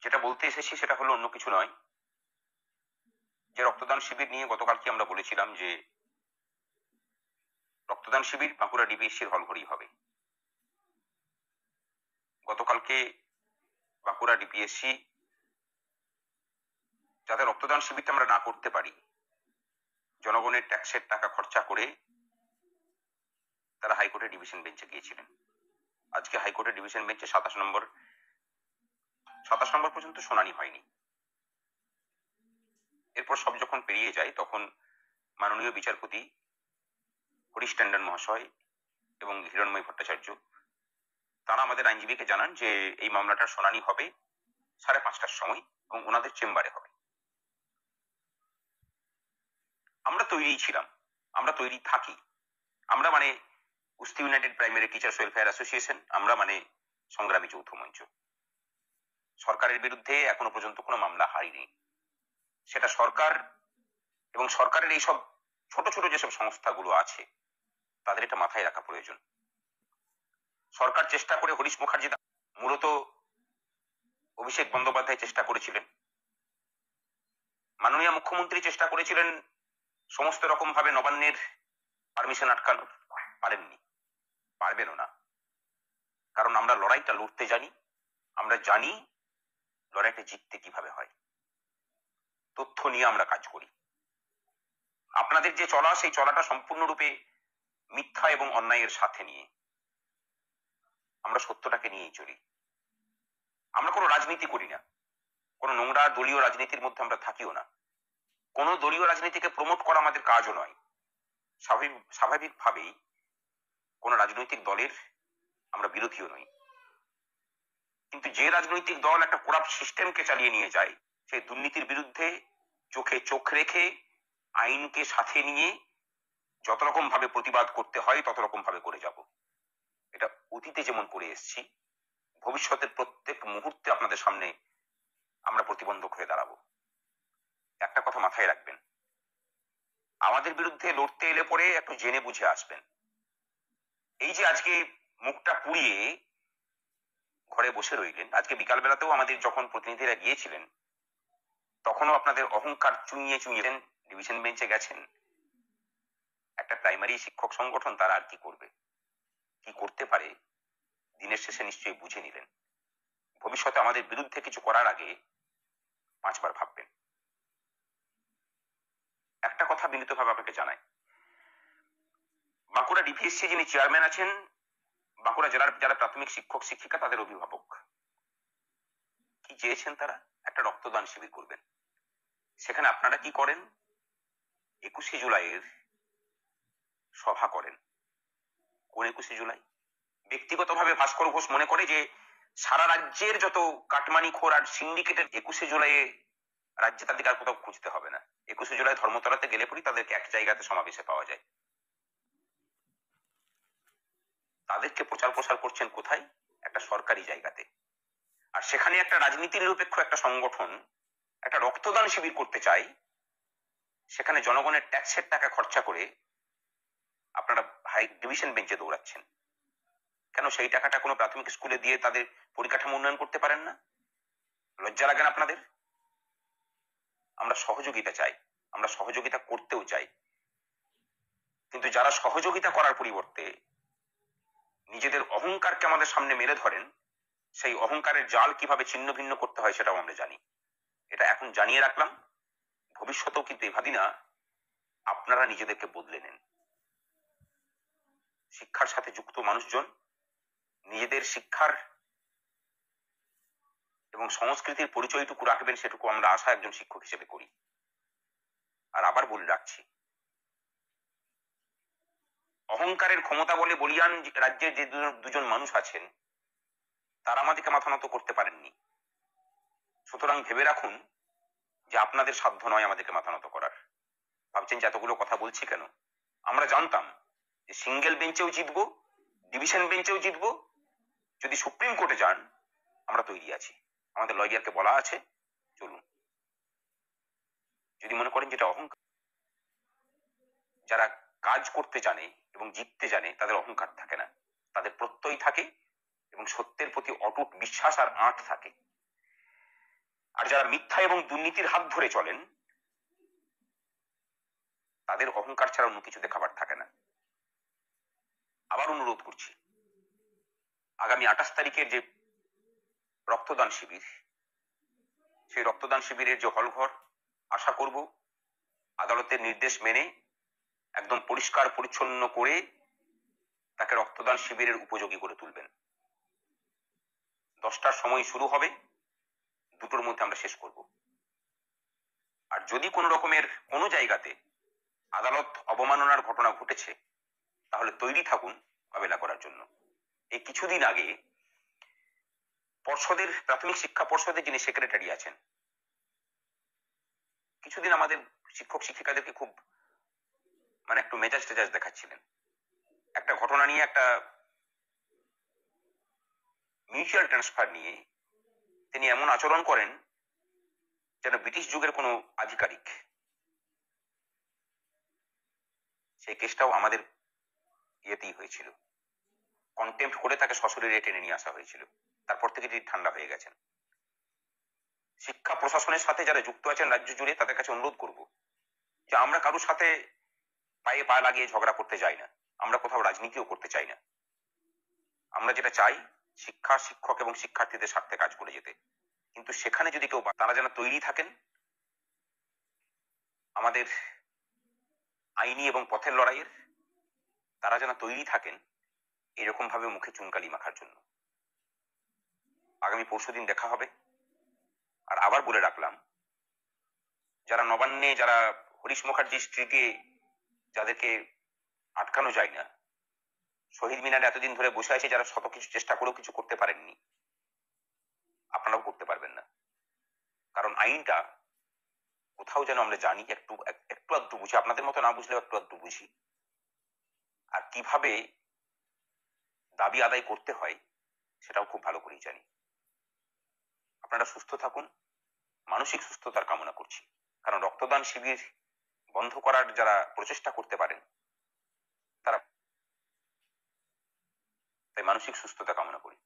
যেটা বলতে এসেছি সেটা হলো অন্য কিছু নয়, যে রক্তদান শিবির নিয়ে গতকালকে আমরা বলেছিলাম যে রক্তদান শিবির বাঁকুড়া ডিপিএসসির হলঘরেই হবে। গতকালকে বাঁকুড়া ডিপিএসসি যাতে রক্তদান শিবিরটা আমরা না করতে পারি, জনগণের ট্যাক্সের টাকা খরচা করে তারা হাইকোর্টের ডিভিশন বেঞ্চে গিয়েছিলেন। আজকে হাইকোর্টের ডিভিশন বেঞ্চে 27 নম্বর পর্যন্ত শুনানি হয়নি। এরপর সব যখন পেরিয়ে যায় তখন মাননীয় বিচারপতি হরিশ ট্যান্ডন মহাশয় এবং হিরণময় ভট্টাচার্য তারা আমাদের আইনজীবীকে জানান যে এই মামলাটার শুনানি হবে 5:30টার সময় এবং ওনাদের চেম্বারে হবে। আমরা তৈরি ছিলাম, আমরা তৈরি থাকি। আমরা মানে কুস্তি United primary teachers welfare association, আমরা মানে সংগ্রামী যৌথ মঞ্চ। সরকারের বিরুদ্ধে এখনো পর্যন্ত কোনো মামলা হয়নি। সেটা সরকার এবং সরকারের এইসব ছোট ছোট যেসব সংস্থাগুলো আছে তাদের এটা মাথায় রাখা প্রয়োজন। সরকার চেষ্টা করে হরিশ মুখার্জি, মূলত অভিষেক বন্দ্যোপাধ্যায় চেষ্টা করেছিলেন, মাননীয় মুখ্যমন্ত্রী চেষ্টা করেছিলেন সমস্ত রকম ভাবে নবান্নের পারমিশন আটকানোর, পারেননি, পারবেনও না। কারণ আমরা লড়াইটা লড়তে জানি, আমরা জানি লড়াইটা জিততে কিভাবে হয়। তথ্য নিয়ে আমরা কাজ করি। আপনাদের যে চলা সেই চলাটা সম্পূর্ণরূপে মিথ্যা এবং অন্যায়ের সাথে নিয়ে, আমরা সত্যটাকে নিয়েই চলি। আমরা কোনো রাজনীতি করি না, কোনো নোংরা দলীয় রাজনীতির মধ্যে আমরা থাকিও না। কোনো দলীয় রাজনীতিকে প্রমোট করা আমাদের কাজও নয়। স্বাভাবিকভাবেই কোনো রাজনৈতিক দলের আমরা বিরোধীও নই। কিন্তু যে রাজনৈতিক দল একটা করাপ্ট সিস্টেমকে চালিয়ে নিয়ে যায়, সেই দুর্নীতির বিরুদ্ধে চোখে চোখ রেখে আইনকে সাথে নিয়ে যত রকম ভাবে প্রতিবাদ করতে হয় তত রকম ভাবে করে যাব। এটা অতীতে যেমন করে এসেছি, ভবিষ্যতের প্রত্যেক মুহূর্তে আপনাদের সামনে আমরা প্রতিবন্ধক হয়ে দাঁড়াবো। একটা কথা মাথায় রাখবেন, আমাদের বিরুদ্ধে লড়তে এলে পরে একটু জেনে বুঝে আসবেন। এই যে আজকে মুখটা পুড়িয়ে ঘরে বসে রইলেন, আজকে বিকালবেলাতেও আমাদের যখন প্রতিনিধিরা গিয়েছিলেন তখনও আপনাদের অহংকার চুইয়ে চুইয়ে ডিভিশন বেঞ্চে গেছেন। একটা প্রাইমারি শিক্ষক সংগঠন তারা আর কি করবে, কি করতে পারে, দিনের শেষে নিশ্চয়ই বুঝে নিলেন। ভবিষ্যতে আমাদের বিরুদ্ধে কিছু করার আগে 5 বার ভাববেন। একটা কথা বিনীতভাবে আপনাকে জানাই, বাঁকুড়া ডিপিএসসি যিনি চেয়ারম্যান আছেন, বাঁকুড়া জেলার যারা প্রাথমিক শিক্ষক শিক্ষিকা তাদের অভিভাবক, কি চেয়েছেন তারা? একটা রক্তদান শিবির করবেন। সেখানে আপনারা কি করেন? 21শে জুলাইয়ের সভা করেন। কোন 21শে জুলাই? ব্যক্তিগতভাবে ভাস্কর ঘোষ মনে করে যে সারা রাজ্যের যত কাটমানিখোর আর সিন্ডিকেটের 21শে জুলাইয়ে রাজ্যে তাদেরকে আর কোথাও খুঁজতে হবে না। 21শে জুলাই ধর্মতলাতে গেলে পরই তাদেরকে এক জায়গাতে সমাবেশে পাওয়া যায়। তাদেরকে প্রচার প্রসার করছেন কোথায়? একটা সরকারি জায়গাতে। আর সেখানে একটা রাজনীতি নিরপেক্ষ একটা সংগঠন একটা রক্তদান শিবির করতে চায়, সেখানে জনগণের ট্যাক্সের টাকা খরচা করে আপনারা হাই ডিভিশন বেঞ্চে দৌড়াচ্ছেন। কেন সেই টাকাটা কোনো প্রাথমিক স্কুলে দিয়ে তাদের পরিকাঠামো উন্নয়ন করতে পারেন না? লজ্জা লাগে না আপনাদের? আমরা সহযোগিতা চাই, আমরা সহযোগিতা করতেও চাই, কিন্তু যারা সহযোগিতা করার পরিবর্তে নিজেদের অহংকারকে আমাদের সামনে মেলে ধরেন, সেই অহংকারের জাল কিভাবে ছিন্ন ভিন্ন করতে হয় সেটাও আমরা জানি। এটা এখন জানিয়ে রাখলাম, ভবিষ্যতেও কিন্তু এভাবে না আপনারা নিজেদেরকে বদলে নেন। শিক্ষার সাথে যুক্ত মানুষজন নিজেদের শিক্ষার এবং সংস্কৃতির পরিচয়টুকু রাখবেন, সেটুকু আমরা আশা একজন শিক্ষক হিসেবে করি। আর আবার বলে রাখছি, অহংকারের ক্ষমতা বলে বলিয়ান রাজ্যের যে দুজন মানুষ আছেন তারা আমাদেরকে মাথা নত করতে পারেননি। সুতরাং ভেবে রাখুন যে আপনাদের সাধ্য নয় আমাদেরকে মাথা নত করার। ভাবছেন যে এতগুলো কথা বলছি কেন? আমরা জানতাম যে সিঙ্গেল বেঞ্চেও জিতবো, ডিভিশন বেঞ্চেও জিতবো, যদি সুপ্রিম কোর্টে যান আমরা তৈরি আছি। আমাদের লয়ারকে বলা আছে চলুন। যদি মনে করেন যেটা অহংকার, যারা কাজ করতে জানে এবং জিততে জানে তাদের অহংকার থাকে না, তাদের প্রত্যয় থাকে এবং সত্যের প্রতি অটুট বিশ্বাস আর আঁট থাকে। আর যারা মিথ্যা এবং দুর্নীতির হাত ধরে চলেন তাদের অহংকার ছাড়া অন্য কিছু দেখাবার থাকে না। আবার অনুরোধ করছি, আগামী 28 তারিখের যে রক্তদান শিবির, সেই রক্তদান শিবিরের যে হলঘর, আশা করব আদালতের নির্দেশ মেনে একদম পরিষ্কার পরিচ্ছন্ন করে তাকে রক্তদান শিবিরের উপযোগী করে তুলবেন। 10টার সময় শুরু হবে, 2টোর মধ্যে আমরা শেষ করব। আর যদি কোনো রকমের কোনো জায়গাতে আদালত অবমাননার ঘটনা ঘটেছে তাহলে তৈরি থাকুন মোকাবেলা করার জন্য। এই কিছুদিন আগে পর্ষদের, প্রাথমিক শিক্ষা পর্ষদের যিনি সেক্রেটারি আছেন, কিছুদিন আমাদের শিক্ষক শিক্ষিকাদেরকে খুব একটু মেজাজ টেজাজ দেখাচ্ছিলেন। একটা ঘটনা নিয়ে, একটা মিউচুয়াল ট্রান্সফার নিয়ে তিনি এমন আচরণ করেন যেন ব্রিটিশ যুগের কোনো আধিকারিক। সেই কেসটাও আমাদের ইয়েতেই হয়েছিল, কন্টেম্প্ট করে তাকে সশরীরে টেনে নিয়ে আসা হয়েছিল। তারপর থেকে তিনি ঠান্ডা হয়ে গেছেন। শিক্ষা প্রশাসনের সাথে যারা যুক্ত আছেন রাজ্য জুড়ে, তাদের কাছে অনুরোধ করব যে আমরা কারোর সাথে পায়ে পা লাগিয়ে ঝগড়া করতে যাই না, আমরা কোথাও রাজনীতিও করতে চাই না। আমরা যেটা চাই শিক্ষা, শিক্ষক এবং শিক্ষার্থীদের স্বার্থে কাজ করে যেতে। কিন্তু সেখানে যদি কেউ, তারা যেন তৈরি থাকেন আমাদের আইনি এবং পথের লড়াইয়ের, তারা যেন তৈরি থাকেন এরকম ভাবে মুখে চুনকালি মাখার জন্য। আগামী পরশুদিন দেখা হবে। আর আবার বলে রাখলাম, যারা নবান্নে, যারা হরিশ মুখার্জি স্ট্রিটে যাদেরকে আটকানো যায় না, শহীদ মিনারে এতদিন ধরে বসে আছে, যারা শত কিছু চেষ্টা করেও কিছু করতে পারেননি, আপনারাও করতে পারবেন না। কারণ আইনটা কোথাও যেন আমরা জানি, একটু একটু বুঝি, আপনাদের মতো না বুঝলেও একটু বুঝি। আর কিভাবে দাবি আদায় করতে হয় সেটাও খুব ভালো করেই জানি। আপনারা সুস্থ থাকুন, মানসিক সুস্থতার কামনা করছি। কারণ রক্তদান শিবির বন্ধ করার যারা প্রচেষ্টা করতে পারেন তারা, তাই মানসিক সুস্থতা কামনা করি।